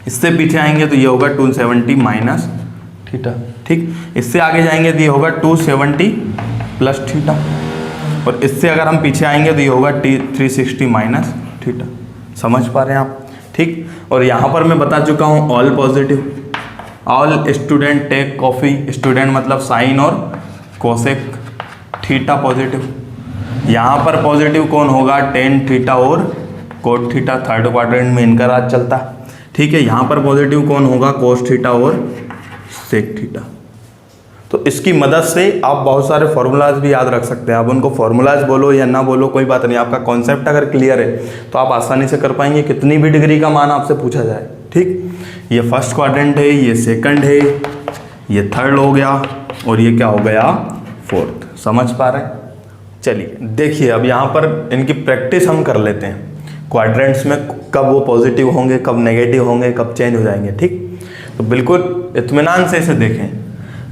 A: इससे पीछे आएंगे तो ये होगा 270 माइनस थीटा, ठीक। इससे आगे जाएंगे तो ये होगा 270 प्लस थीटा, और इससे अगर हम पीछे आएंगे तो ये होगा 360 माइनस थीटा। समझ पा रहे हैं आप, ठीक। और यहाँ पर मैं बता चुका हूँ all positive, all student take coffee, student मतलब साइन और कोसेक, थीटा पॉजिटिव। यहाँ पर पॉजिटिव कौन होगा, टेन थीटा और कोट थीटा, थर्ड क्वाड्रेंट में इनका राज चलता है, ठीक है। यहाँ पर पॉजिटिव कौन होगा, कोस थीटा और सेक थीटा। तो इसकी मदद से आप बहुत सारे फॉर्मूलाज भी याद रख सकते हैं। आप उनको फॉर्मूलाज बोलो या ना बोलो कोई बात नहीं, आपका कॉन्सेप्ट अगर क्लियर है तो आप आसानी से कर पाएंगे, कितनी भी डिग्री का मान आपसे पूछा जाए, ठीक। ये फर्स्ट क्वाड्रेंट है, ये सेकंड है, ये थर्ड हो गया, और ये क्या हो गया, फोर्थ। समझ पा रहे हैं। चलिए देखिए अब यहाँ पर इनकी प्रैक्टिस हम कर लेते हैं, क्वाड्रेंट्स में कब वो पॉजिटिव होंगे, कब नेगेटिव होंगे, कब चेंज हो जाएंगे, ठीक। तो बिल्कुल इत्मीनान से इसे देखें।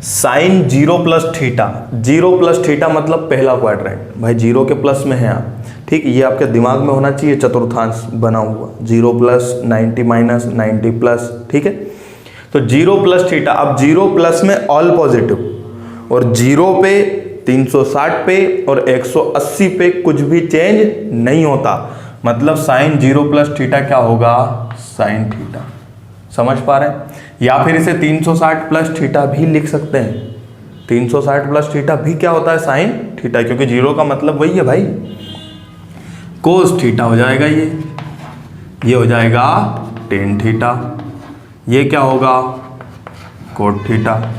A: Sine 0 plus theta, 0 plus theta मतलब पहला क्वाड्रेंट, भाई 0 के प्लस में है आप, ठीक। ये आपके दिमाग में होना चाहिए, चतुर्थांश बना हुआ, 0 प्लस 90 माइनस 90 प्लस, ठीक है। तो 0 प्लस थीटा, अब 0 प्लस में ऑल पॉजिटिव, और 0 पे 360 पे और 180 पे कुछ भी चेंज नहीं होता, मतलब साइन 0 प्लस थीटा क्या होगा, साइन थीटा। समझ पा रहे हैं। या फिर इसे 360 प्लस थीटा भी लिख सकते हैं, 360 प्लस थीटा भी क्या होता है, साइन थीटा, क्योंकि 0 का मतलब वही है भाई, कोस थीटा हो जाएगा, ये हो जाएगा टेन थीटा, ये क्या होगा, कोट थीटा,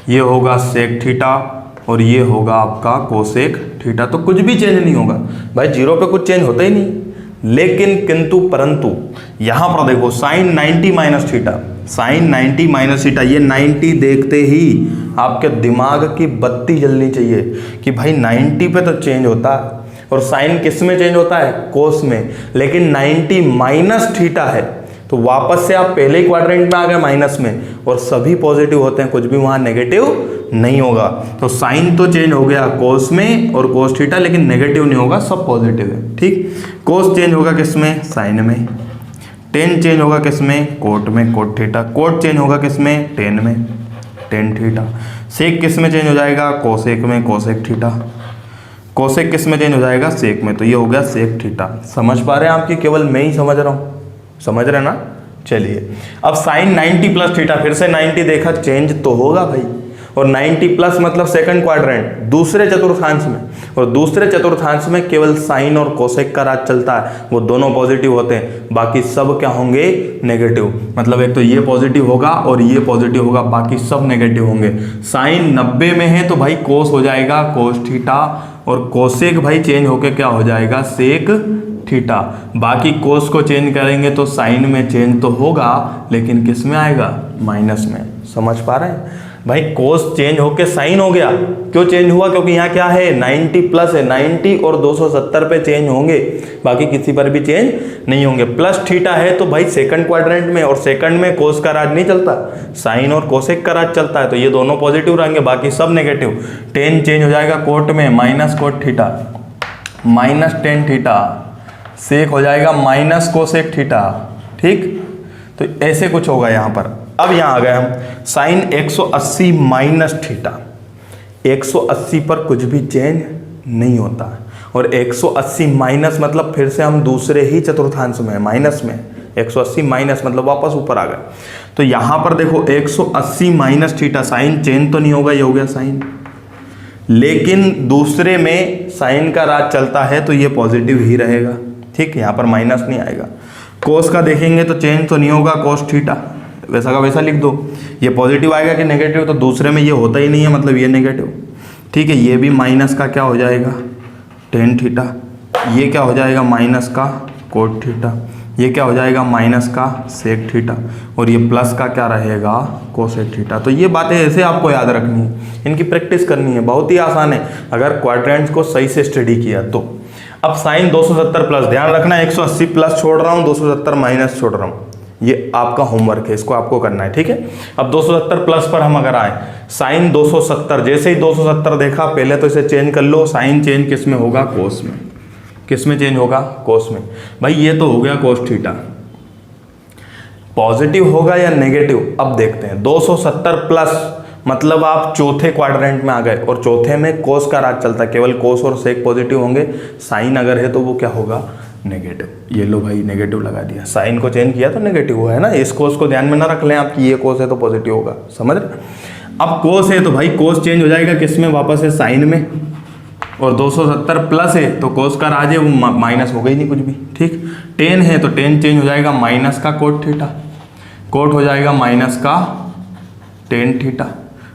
A: ये होगा सेक थीटा, और ये होगा आपका कोसेक थीटा। तो कुछ भी चेंज नहीं होगा भाई, 0 पे कुछ चेंज होता ही नहीं। लेकिन किंतु परंतु यहाँ पर देखो sine 90 minus theta, sine 90 minus theta, ये 90 देखते ही आपके दिमाग की बत्ती जलनी चाहिए कि भाई 90 पे तो चेंज होता है, और साइन किस में चेंज होता है, कोस में, लेकिन 90 माइनस थीटा है तो वापस से आप पहले ही क्वाड्रेंट में आ गए माइनस में, और सभी पॉजिटिव होते हैं, कुछ भी वहां नेगेटिव नहीं होगा। तो साइन तो चेंज हो गया कोस में और कोस थीटा, लेकिन नेगेटिव नहीं होगा, सब पॉजिटिव है। ठीक, कोस चेंज होगा किस में, साइन में। टेन चेंज होगा किस में, कोट में, कोट थीटा। कोट चेंज होगा किस में, टेन में, टेन थीटा। सेक किस में चेंज हो जाएगा, कोसेक में, कोसेक थीटा। कोसेक किस में चेंज हो जाएगा, सेक में, तो ये हो गया सेक थीटा। समझ पा रहे हैं आपकी, केवल मैं ही समझ रहा हूँ, समझ रहे ना। चलिए अब साइन 90 प्लस थीटा, फिर से 90 देखा, चेंज तो होगा भाई, और 90 प्लस मतलब सेकंड क्वाड्रेंट, दूसरे चतुर्थांश में, और दूसरे चतुर्थांश में केवल साइन और कोसेक का राज चलता है, वो दोनों पॉजिटिव होते हैं, बाकी सब क्या होंगे, नेगेटिव। मतलब एक तो ये पॉजिटिव होगा और ये पॉजिटिव होगा, बाकी सब नेगेटिव होंगे। साइन 90 में है तो भाई कोस हो जाएगा कोस थीटा, और कोसेक भाई चेंज होके क्या हो जाएगा, सेक थीटा। बाकी कोस को चेंज करेंगे तो साइन में चेंज तो होगा, लेकिन किस में आएगा, माइनस में। समझ पा रहे हैं भाई, कोस चेंज होके साइन हो गया, क्यों चेंज हुआ, क्योंकि यहाँ क्या है, 90 प्लस है, 90 और 270 पे चेंज होंगे, बाकी किसी पर भी चेंज नहीं होंगे। प्लस थीटा है तो भाई सेकंड क्वाड्रेंट में, और सेकंड में कोस का राज नहीं चलता, साइन और कोसेक का राज चलता है, तो ये दोनों पॉजिटिव रहेंगे, बाकी सब नेगेटिव। टेन चेंज हो जाएगा कोट में, minus cot theta, minus tan theta. Sec हो जाएगा माइनस कोसेक थीटा। ठीक, तो ऐसे कुछ होगा यहाँ पर। अब यहाँ आ गए हम, साइन 180 माइनस थीटा, 180 पर कुछ भी चेंज नहीं होता, और 180 माइनस मतलब फिर से हम दूसरे ही चतुर्थांश में, माइनस में, 180 माइनस मतलब वापस ऊपर आ गए। तो यहाँ पर देखो 180 माइनस थीटा, साइन चेंज तो नहीं होगा, ये हो गया साइन, लेकिन दूसरे में साइन का राज चलता है तो ये पॉजिटिव ही रहेगा। ठीक, यहाँ पर माइनस नहीं आएगा। कोस का देखेंगे तो चेंज तो नहीं होगा, कोस थीटा, वैसा का वैसा लिख दो। ये पॉजिटिव आएगा कि नेगेटिव, तो दूसरे में ये होता ही नहीं है, मतलब ये नेगेटिव। ठीक है, ये भी माइनस का क्या हो जाएगा, टेन थीटा। ये क्या हो जाएगा, माइनस का कोट थीटा। ये क्या हो जाएगा, माइनस का सेक थीटा, और ये प्लस का क्या रहेगा, कोसेक थीटा। तो ये बातें ऐसे आपको याद रखनी है, इनकी प्रैक्टिस करनी है, बहुत ही आसान है अगर क्वाड्रेंट्स को सही से स्टडी किया तो। अब साइन 270 प्लस, ध्यान रखना 180 प्लस छोड़ रहा हूँ, 270 माइनस छोड़ रहा हूँ, ये आपका होमवर्क है, इसको आपको करना है। ठीक है, अब 270 प्लस पर हम अगर आए, साइन 270, जैसे ही 270 देखा, पहले तो इसे चेंज कर लो, साइन चेंज किस में होगा, कोस में। किस में चेंज होगा, कोस में। भाई ये तो हो गया कोस थीटा, पॉजिटिव होगा या नेगेटिव, अब देखते हैं। 270 प्लस मतलब आप चौथे क्वाड्रेंट में आ गए, और चौथे में कोस का राज चलता है, केवल कोस और सेक पॉजिटिव होंगे, साइन अगर है तो वो क्या होगा, नेगेटिव। ये लो भाई, नेगेटिव लगा दिया, साइन को चेंज किया तो नेगेटिव हुआ है ना। इस कोस को ध्यान में ना रख लें आप कि ये कोस है तो पॉजिटिव होगा, समझ रहे। अब कोस है तो भाई कोस चेंज हो जाएगा किस में, वापस है साइन में, और 270 प्लस है तो कोस का राज है, वो माइनस हो गई नहीं कुछ भी। ठीक, टेन है तो टेन चेंज हो जाएगा माइनस का कोट थीटा, कोट हो जाएगा माइनस का टेन थीटा।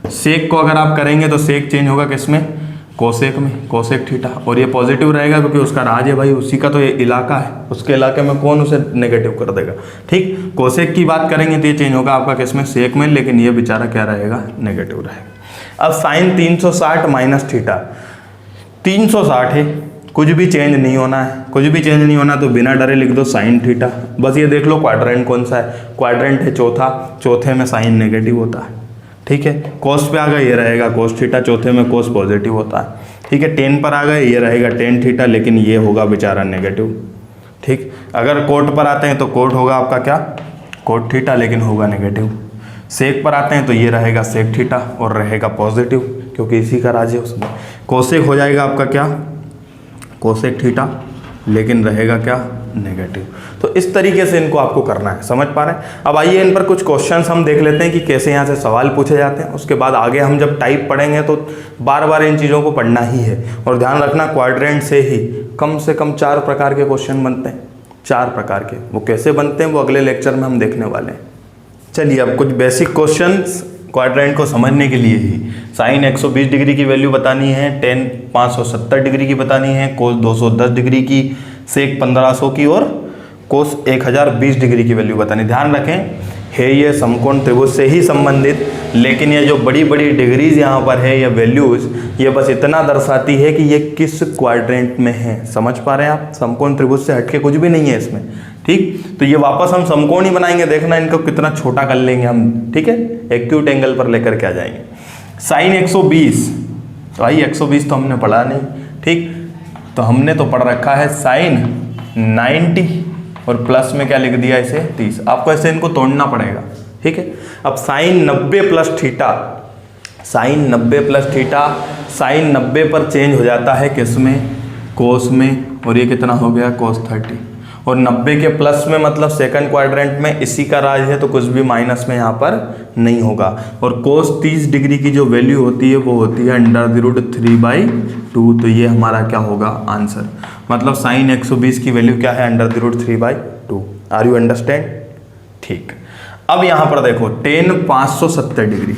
A: सेक को अगर आप करेंगे तो सेक चेंज होगा किस में, कोसेक में, कोसेक थीटा, और ये पॉजिटिव रहेगा क्योंकि उसका राज है भाई, उसी का तो ये इलाका है, उसके इलाके में कौन उसे नेगेटिव कर देगा। ठीक, कोसेक की बात करेंगे तो ये चेंज होगा आपका किस में, सेक में, लेकिन ये बेचारा क्या रहेगा, नेगेटिव रहेगा। अब साइन 360 माइनस थीटा, 360 है, कुछ भी चेंज नहीं होना है, कुछ भी चेंज नहीं होना तो बिना डरे लिख दो साइन थीटा। बस ये देख लो क्वाड्रेंट कौन सा है, क्वाड्रेंट है चौथा, चौथे में साइन नेगेटिव होता है। ठीक है, कोस पे आ गए, ये रहेगा कोस थीटा, चौथे में कोस पॉजिटिव होता है। ठीक है, टेन पर आ गए, ये रहेगा टेन थीटा, लेकिन ये होगा बेचारा नेगेटिव। ठीक, अगर कोट पर आते हैं तो कोट होगा आपका क्या, कोट थीटा, लेकिन होगा नेगेटिव। सेक पर आते हैं तो ये रहेगा सेक थीटा और रहेगा पॉजिटिव, क्योंकि इसी का राज है उसमें। कोसेक हो जाएगा आपका क्या, कोसेक थीटा, लेकिन रहेगा क्या, नेगेटिव। तो इस तरीके से इनको आपको करना है, समझ पा रहे हैं। अब आइए इन पर कुछ क्वेश्चंस हम देख लेते हैं कि कैसे यहाँ से सवाल पूछे जाते हैं। उसके बाद आगे हम जब टाइप पढ़ेंगे तो बार बार इन चीज़ों को पढ़ना ही है। और ध्यान रखना, क्वाड्रेंट से ही कम से कम 4 प्रकार के क्वेश्चन बनते हैं, 4 प्रकार के। वो कैसे बनते हैं वो अगले लेक्चर में हम देखने वाले हैं। चलिए अब कुछ बेसिक क्वेश्चंस क्वाड्रेंट को समझने के लिए ही। साइन 120 डिग्री की वैल्यू बतानी है, टेन 570 डिग्री की बतानी है, कोस 210 डिग्री की, सेक 1500 की, और कोस 1020 डिग्री की वैल्यू बतानी। ध्यान रखें है ये समकोण त्रिभुज से ही संबंधित, लेकिन ये जो बड़ी बड़ी डिग्रीज यहाँ पर है या वैल्यूज, ये बस इतना दर्शाती है कि ये किस क्वाड्रेंट में है। समझ पा रहे हैं आप, समकोण त्रिभुज से हटके कुछ भी नहीं है इसमें। ठीक, तो ये वापस हम समकोण ही बनाएंगे, देखना इनको कितना छोटा कर लेंगे हम। ठीक है, एक्यूट एंगल पर लेकर के आ जाएंगे। साइन 120, तो भाई 120 तो हमने पढ़ा नहीं। ठीक, तो हमने तो पढ़ रखा है साइन 90 और प्लस में क्या लिख दिया इसे 30। आपको ऐसे इनको तोड़ना पड़ेगा। ठीक है, अब sine 90 plus theta, sine 90 plus theta, sine 90 पर चेंज हो जाता है किस में, कोस में, और ये कितना हो गया कोस 30। और 90 के प्लस में मतलब सेकंड क्वाड्रेंट में, इसी का राज है, तो कुछ भी माइनस में यहाँ पर नहीं होगा। और कोस 30 डिग्री की जो वैल्यू होती है वो होती है √3/2। तो ये हमारा क्या होगा आंसर, मतलब साइन 120 की वैल्यू क्या है √3/2। Are you understand? ठीक, अब यहाँ पर देखो tan 570 डिग्री,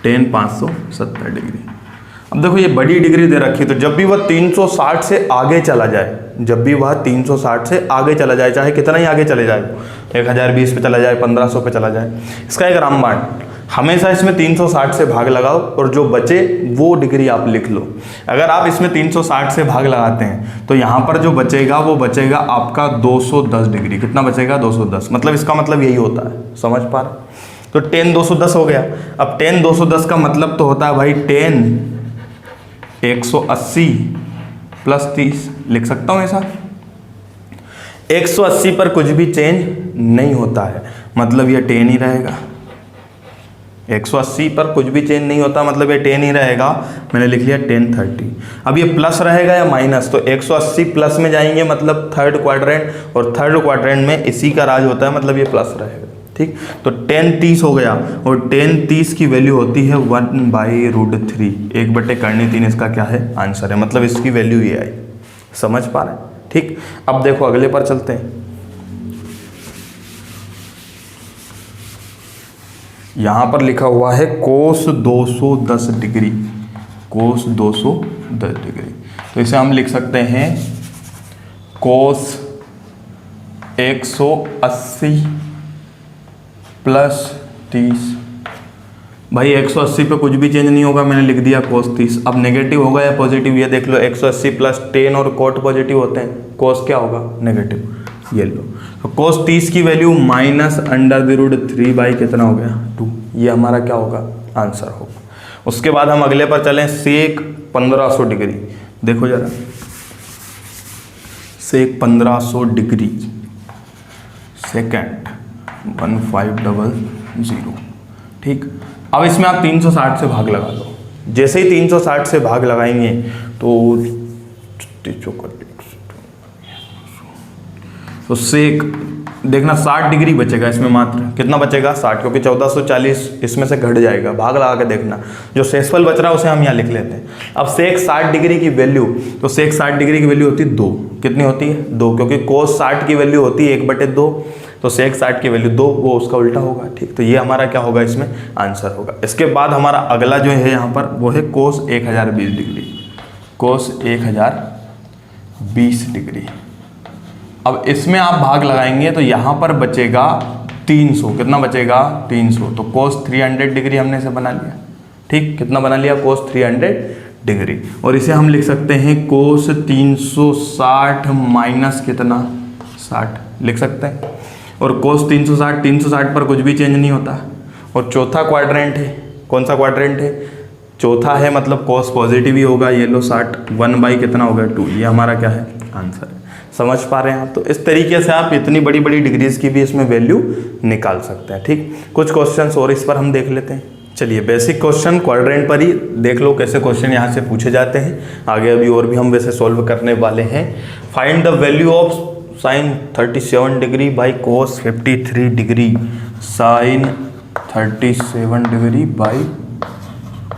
A: tan 570 डिग्री। अब देखो ये बड़ी डिग्री दे रखी है, तो जब भी वह 360 से आगे चला जाए, जब भी वह 360 से आगे चला जाए, चाहे कितना ही आगे चले जाए, 1020 पे चला जाए, 1500 पे चला जाए, इसका एक रामबाण, हमेशा इसमें 360 से भाग लगाओ और जो बचे वो डिग्री आप लिख लो। अगर आप इसमें 360 से भाग लगाते हैं तो यहाँ पर जो बचेगा वो बचेगा आपका 210 डिग्री। कितना बचेगा 210, मतलब इसका मतलब यही होता है। समझ पा रहे? तो tan 210 हो गया। अब tan 210 का मतलब तो होता है भाई tan 180 प्लस 30, लिख सकता हूँ ऐसा। 180 पर कुछ भी चेंज नहीं होता है, मतलब ये tan ही रहेगा। 180 पर कुछ भी चेंज नहीं होता, मतलब ये tan ही रहेगा। मैंने लिख लिया tan 30। अब ये प्लस रहेगा या माइनस, तो 180 प्लस में जाएंगे मतलब थर्ड क्वाड्रेंट, और थर्ड क्वाड्रेंट में इसी का राज होता है, मतलब ये प्लस रहेगा। ठीक, तो tan 30 हो गया, और tan 30 की वैल्यू होती है 1/√3, 1/3 इसका क्या है आंसर है, मतलब इसकी वैल्यू ये आई। समझ पा रहे हैं? ठीक, अब देखो अगले पर चलते हैं। यहां पर लिखा हुआ है कोस 210 डिग्री, कोस 210 डिग्री, तो इसे हम लिख सकते हैं कोस 180 प्लस 30। भाई 180 पे कुछ भी चेंज नहीं होगा, मैंने लिख दिया कोस 30। अब नेगेटिव होगा या पॉजिटिव ये देख लो, 180 प्लस tan और कोट पॉजिटिव होते हैं, कोस क्या होगा नेगेटिव, ये लो। तो कोस 30 की वैल्यू -√3 कितना हो गया 2, ये हमारा क्या होगा आंसर होगा। उसके बाद हम अगले पर चलें, सेक 1500 डिग्री। देखो जरा, सेक 1500 डिग्री, सेकेंड 1500। ठीक, अब इसमें आप 360 से भाग लगा लो। जैसे ही 360 से भाग लगाएंगे तो सेक देखना 60 डिग्री बचेगा इसमें, मात्र कितना बचेगा 60, क्योंकि 1440 इसमें से घट जाएगा। भाग लगा के देखना, जो शेषफल बच रहा है उसे हम यहाँ लिख लेते हैं। अब सेक 60 डिग्री की वैल्यू, तो सेक 60 डिग्री की वैल्यू होती है 2। कितनी होती है 2, क्योंकि कोस 60 की वैल्यू होती है 1/2, तो सेक 60 की वैल्यू 2, वो उसका उल्टा होगा। ठीक, तो ये हमारा क्या होगा इसमें आंसर होगा। इसके बाद हमारा अगला जो है यहाँ पर वो है कोस 1020 डिग्री, कोस 1020 डिग्री। अब इसमें आप भाग लगाएंगे तो यहाँ पर बचेगा 300, कितना बचेगा 300, तो कोस 300 डिग्री हमने इसे बना लिया। ठीक, कितना बना लिया कोस 300 डिग्री, और इसे हम लिख सकते हैं कोस 360 माइनस कितना 60 लिख सकते हैं। और कोस 360 पर कुछ भी चेंज नहीं होता। और चौथा क्वाड्रेंट है, कौन सा क्वाड्रेंट है चौथा है, मतलब कोस पॉजिटिव ही होगा। ये लो 60, 1 कितना होगा 2, ये हमारा क्या है आंसर है। समझ पा रहे हैं आप? तो इस तरीके से आप इतनी बड़ी बड़ी डिग्रीज की भी इसमें वैल्यू निकाल सकते हैं। ठीक, कुछ क्वेश्चंस और इस पर हम देख लेते हैं। चलिए, बेसिक क्वेश्चन क्वाड्रेंट पर ही देख लो कैसे क्वेश्चन यहाँ से पूछे जाते हैं। आगे अभी और भी हम वैसे सॉल्व करने वाले हैं। Find the value of sine 37 degree by cos 53 degree, sine 37 degree by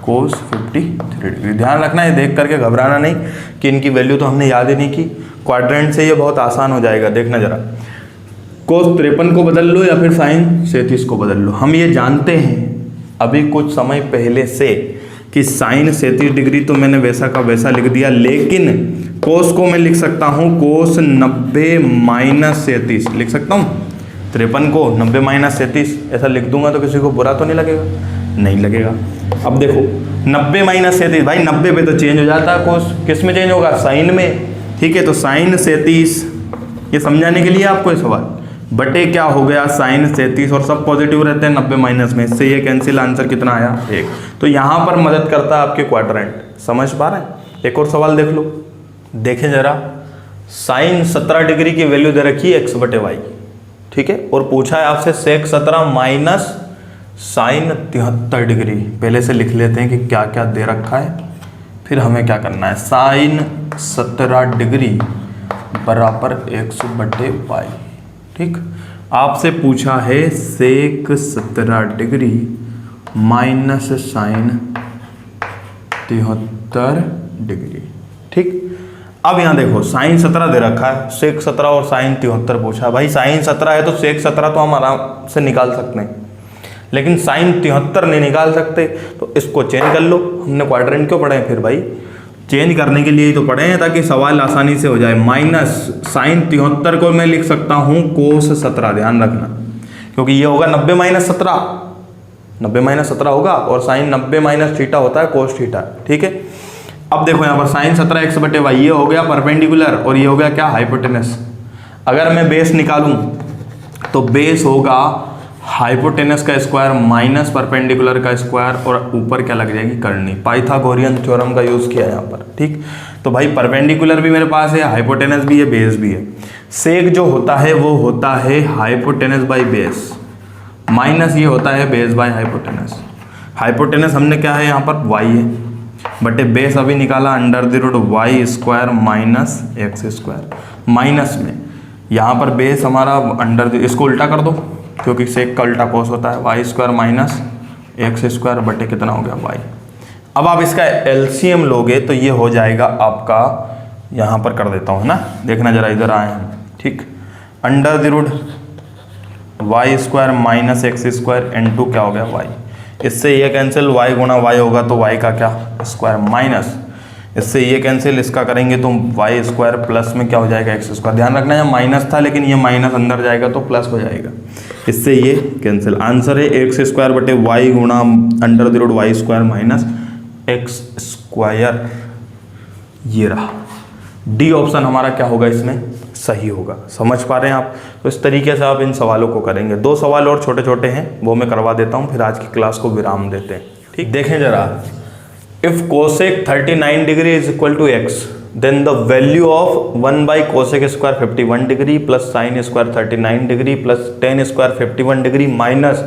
A: cos 53 degree. ध्यान रखना है, देख करके घबराना नहीं कि इनकी वैल्यू तो हमने याद ही नहीं की। क्वाड्रेंट से ये बहुत आसान हो जाएगा। देखना जरा, कोस 53 को बदल लो या फिर साइन 37 को बदल लो। हम ये जानते हैं अभी कुछ समय पहले से कि साइन 37 डिग्री तो मैंने वैसा का वैसा लिख दिया, लेकिन कोस को मैं लिख सकता हूँ कोस 90 - 37 लिख सकता हूँ। 53 को 90 माइनस 37 ऐसा लिख दूंगा तो किसी को बुरा तो नहीं लगेगा? नहीं लगेगा। अब देखो 90 माइनस 37, भाई 90 पे तो चेंज हो जाता है कोस, किस में चेंज होगा? साइन में। ठीक है, तो साइन 37, ये समझाने के लिए आपको ये सवाल, बटे क्या हो गया साइन 37, और सब पॉजिटिव रहते हैं 90 माइनस में, इससे ये कैंसिल, आंसर कितना आया? 1। तो यहाँ पर मदद करता है आपके क्वाड्रेंट। समझ पा रहे हैं? एक और सवाल देख लो, देखें जरा। साइन 17 डिग्री की वैल्यू दे रखी है x बटे वाई, ठीक है, और पूछा है आपसे सेक 17 माइनस साइन 73 डिग्री। पहले से लिख लेते हैं कि क्या क्या दे रखा है, फिर हमें क्या करना है। साइन 17 डिग्री बराबर x बटे वाई। ठीक, आपसे पूछा है सेक 17 डिग्री माइनस साइन 73 डिग्री। ठीक, अब यहाँ देखो साइन 17 दे रखा है, सेक 17 और साइन 73 पूछा। भाई साइन 17 है तो सेक 17 तो हम आराम से निकाल सकते हैं, लेकिन साइन 73 नहीं निकाल सकते, तो इसको चेंज कर लो। हमने क्वाड्रेंट क्यों पढ़े हैं फिर भाई? चेंज करने के लिए ही तो पढ़े हैं, ताकि सवाल आसानी से हो जाए। माइनस साइन 73 को मैं लिख सकता हूँ कोस 17, ध्यान रखना, क्योंकि ये होगा 90 माइनस 17, 90 माइनस 17 होगा, और साइन 90 माइनस थीटा होता है कोस थीटा। ठीक है, अब देखो यहाँ पर साइन 17 x बटे वाई, ये हो गया परपेंडिकुलर, और ये हो गया क्या? हाइपोटेनस। अगर मैं बेस निकालूं तो बेस होगा हाइपोटेनस का स्क्वायर माइनस परपेंडिकुलर का स्क्वायर, और ऊपर क्या लग जाएगी? करनी। पाइथागोरियन थ्योरम का यूज किया यहाँ पर। ठीक, तो भाई परपेंडिकुलर भी मेरे पास है, हाइपोटेनस भी है, बेस भी है। सेक जो होता है वो होता है हाइपोटेनस बाई बेस, माइनस ये होता है बेस बाय हाइपोटेनस। हाइपोटेनस हमने क्या है यहाँ पर? वाई है, बटे बेस अभी निकाला under the root y square minus x square. Minus में यहाँ पर बेस हमारा अंडर, इसको उल्टा कर दो, क्योंकि सेक का उल्टा कोस होता है, y square minus x square बटे कितना हो गया? वाई। अब आप इसका एलसीएम लोगे तो ये हो जाएगा आपका, यहाँ पर कर देता हूँ ना, देखना जरा, इधर आए हैं। ठीक, under the root y square minus x square n2 क्या हो गया? वाई। इससे ये कैंसिल, y गुणा y होगा तो y का क्या? स्क्वायर, माइनस इससे ये कैंसिल, इसका करेंगे तो y स्क्वायर प्लस में क्या हो जाएगा? x square. ध्यान रखना है माइनस था, लेकिन ये माइनस अंदर जाएगा तो प्लस हो जाएगा, इससे ये कैंसिल। आंसर है एक्स स्क्वायर बटे वाई गुणा under the root y square minus x square. ये रहा डी ऑप्शन हमारा क्या होगा इसमें? सही होगा। समझ पा रहे हैं आप? तो इस तरीके से आप इन सवालों को करेंगे। 2 सवाल और छोटे छोटे हैं, वो मैं करवा देता हूँ, फिर आज की क्लास को विराम देते हैं। ठीक, देखें जरा, if cosec 39 degree is equal to x, then the value of 1 by cosec square 51 degree plus sine square 39 degree plus tan square 51 degree minus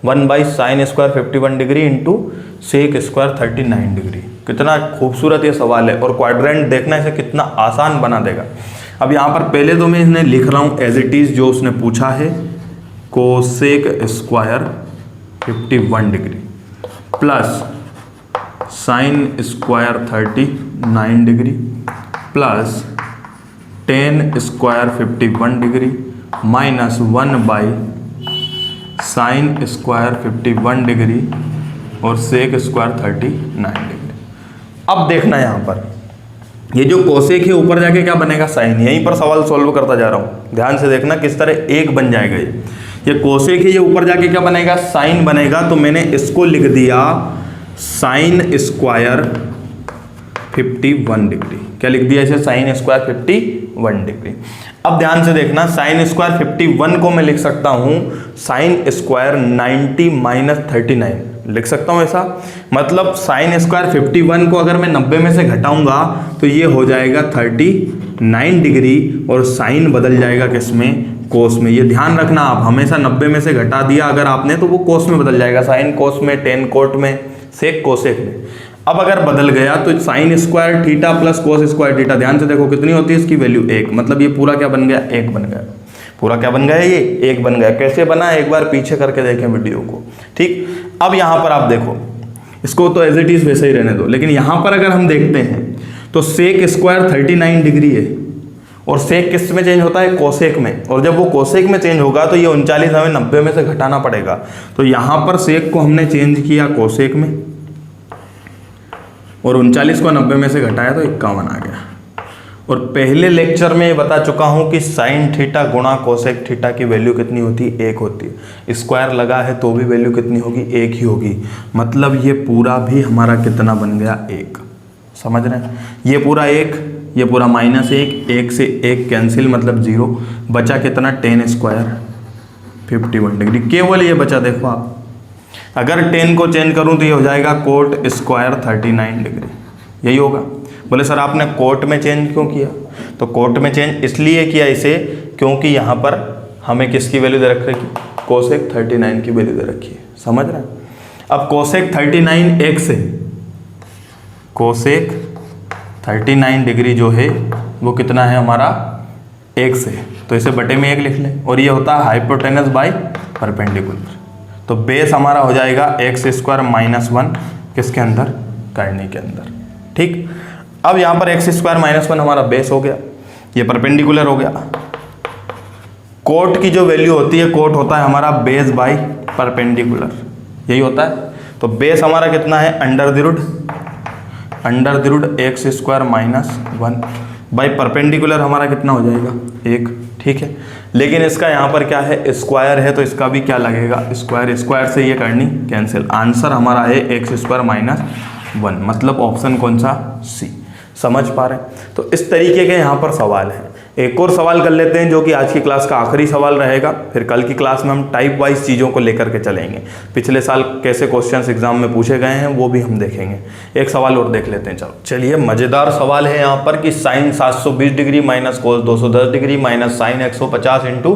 A: 1 by sine square 51 degree into sec square 39 degree. कितना खूबसूरत ये सवाल है, और quadrant देखना इसे कितना आसान बना देगा। अब यहाँ पर पहले तो मैं इन्हें लिख रहा हूँ एज इट इज़, जो उसने पूछा है, cosec square 51 degree plus sine square 39 degree plus tan square 51 degree minus 1 by sine square 51 degree और सेक स्क्वायर 39 डिग्री। अब देखना यहाँ पर, ये जो कोसेक है ऊपर जाके क्या बनेगा? साइन। यहीं पर सवाल सॉल्व करता जा रहा हूँ, ध्यान से देखना किस तरह एक बन जाएगा। ये कोसेक है, ये ऊपर जाके क्या बनेगा? साइन बनेगा। तो मैंने इसको लिख दिया साइन स्क्वायर 51 डिग्री। क्या लिख दिया इसे? Sign square 51 degree. अब ध्यान से देखना, साइन स्क्वायर 51 को मैं लिख सकता हूँ साइन स्क्वायर 90 माइनस 39 लिख सकता हूँ ऐसा। मतलब साइन स्क्वायर 51 को अगर मैं 90 में से घटाऊंगा तो ये हो जाएगा 39 डिग्री, और साइन बदल जाएगा किस में? कोस में। ये ध्यान रखना, आप हमेशा 90 में से घटा दिया अगर आपने तो वो कोस में बदल जाएगा। साइन कोस में, टेन कोट में, सेक कोसेक में। अब अगर बदल गया तो sine square theta plus cos square theta, ध्यान से देखो कितनी होती है इसकी वैल्यू? 1। मतलब ये पूरा क्या बन गया? 1 बन गया। पूरा क्या बन गया? ये 1 बन गया। कैसे बना? एक बार पीछे करके देखें वीडियो को। ठीक, अब यहाँ पर आप देखो, इसको तो एज इट इज वैसे ही रहने दो, लेकिन यहाँ पर अगर हम देखते हैं तो सेक स्क्वायर 39 डिग्री है, और सेक किस में चेंज होता है? कोसेक में। और जब वो कोसेक में चेंज होगा तो ये 39 हमें 90 में से घटाना पड़ेगा। तो यहाँ पर सेक को हमने चेंज किया कोसेक में, और 39 को 90 में से घटाया तो 51 आ गया। और पहले लेक्चर में ये बता चुका हूं कि साइन थीटा गुणा कोसेक थीटा की वैल्यू कितनी होती है, 1 होती है। स्क्वायर लगा है तो भी वैल्यू कितनी होगी, 1 ही होगी। मतलब ये पूरा भी हमारा कितना बन गया, 1। समझ रहे हैं, ये पूरा 1, ये पूरा -1, 1 से 1 कैंसिल मतलब 0, बचा कितना, tan स्क्वायर 51 डिग्री। केवल ये बचा, देखो आप अगर tan को चेंज करूं तो ये हो जाएगा कोट स्क्वायर 39 डिग्री, यही होगा। बोले सर आपने कोट में चेंज क्यों किया, तो कोट में चेंज इसलिए किया इसे क्योंकि यहाँ पर हमें किसकी वैल्यू दे रखी है, कोसेक 39 की वैल्यू दे रखी है। समझ रहे हैं। अब कोसेक 39 1 से, कोसेक 39 डिग्री जो है वो कितना है हमारा, 1 से, तो इसे बटे में 1 लिख लें। और ये होता है हाइपोटेनस बाय परपेंडिकुलर। तो बेस हमारा हो जाएगा x स्क्वायर -1 किसके अंदर, करनी के अंदर। ठीक, अब यहाँ पर x स्क्वायर -1 हमारा बेस हो गया, ये परपेंडिकुलर हो गया। कोट की जो वैल्यू होती है, कोट होता है हमारा बेस बाय परपेंडिकुलर, यही होता है। तो बेस हमारा कितना है, under the root x square -1 by perpendicular हमारा कितना हो जाएगा, 1। ठीक है, लेकिन इसका यहाँ पर क्या है, स्क्वायर है, तो इसका भी क्या लगेगा, स्क्वायर। स्क्वायर से ये करनी कैंसिल। आंसर हमारा है x स्क्वायर -1, मतलब ऑप्शन कौन सा, सी। समझ पा रहे हैं। तो इस तरीके के यहाँ पर सवाल हैं। एक और सवाल कर लेते हैं जो कि आज की क्लास का आखिरी सवाल रहेगा, फिर कल की क्लास में हम टाइप वाइज चीज़ों को लेकर के चलेंगे। पिछले साल कैसे क्वेश्चंस एग्जाम में पूछे गए हैं वो भी हम देखेंगे। एक सवाल और देख लेते हैं। चलिए मज़ेदार सवाल है यहाँ पर कि sine 720 degree minus cos 210 degree minus sine 150 into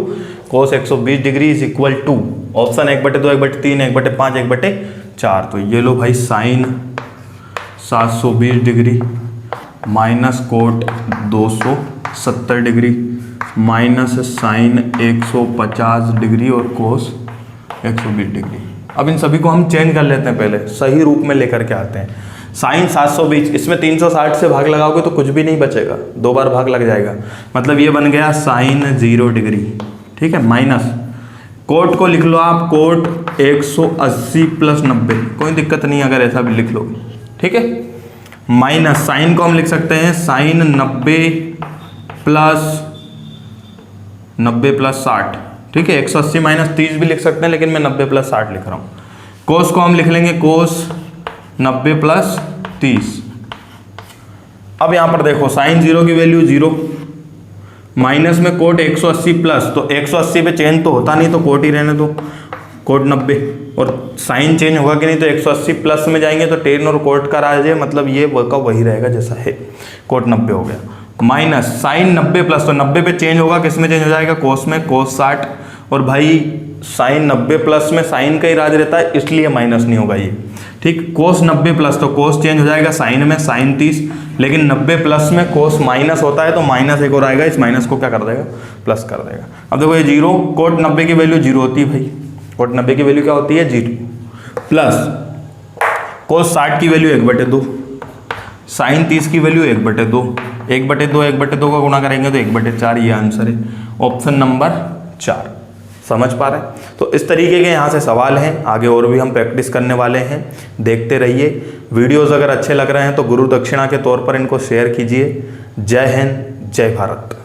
A: cos 120 degree is equal to, option 1/2, 1/3, 1/5, 1/4। तो ये लो भाई, sine 720 degree minus cot 270 degree minus sine 150 degree और कोस 120 डिग्री। अब इन सभी को हम चेंज कर लेते हैं, पहले सही रूप में लेकर के आते हैं। साइन 720, इसमें 360 से भाग लगाओगे तो कुछ भी नहीं बचेगा, 2 बार भाग लग जाएगा, मतलब ये बन गया साइन 0 डिग्री। ठीक है, माइनस कोट को लिख लो आप, कोट 180 प्लस 90, कोई दिक्कत नहीं अगर ऐसा भी लिख लो। ठीक है, माइनस साइन को हम लिख सकते हैं साइन 90 प्लस 60। ठीक है, 180 - 30 भी लिख सकते हैं, लेकिन मैं 90 प्लस 60 लिख रहा हूँ। कोस को हम लिख लेंगे कोस 90 प्लस 30। अब यहाँ पर देखो साइन 0 की वैल्यू 0, माइनस में कोट 180 प्लस, तो 180 पे चेंज तो होता नहीं, तो कोट ही रहने दो, कोट 90। और साइन चेंज होगा कि नहीं, तो 180 प्लस में जाएंगे तो टेन और कोट का राज है, मतलब ये का वही रहेगा जैसा है, कोट 90 हो गया। माइनस साइन 90 प्लस, तो 90 पे चेंज होगा, किस में चेंज हो जाएगा, कोस में, कोस 60। और भाई साइन 90 प्लस में साइन का ही राज रहता है, इसलिए माइनस नहीं होगा ये। ठीक, कोस 90 प्लस, तो कोस चेंज हो जाएगा साइन में, साइन 30, लेकिन 90 प्लस में कोस माइनस होता है, तो माइनस एक और आएगा, इस माइनस को क्या कर देगा, प्लस कर देगा। अब देखो ये 0, कोट 90 की वैल्यू 0 होती है भाई, कोट 90 की वैल्यू क्या होती है, 0, प्लस कोस 60 की वैल्यू 1/2, साइन 30 की वैल्यू 1/2, 1/2 का गुणा करेंगे तो 1/4, ये आंसर है, ऑप्शन नंबर 4। समझ पा रहे हैं। तो इस तरीके के यहाँ से सवाल हैं, आगे और भी हम प्रैक्टिस करने वाले हैं, देखते रहिए। वीडियोज़ अगर अच्छे लग रहे हैं तो गुरु दक्षिणा के तौर पर इनको शेयर कीजिए। जय हिंद, जय भारत।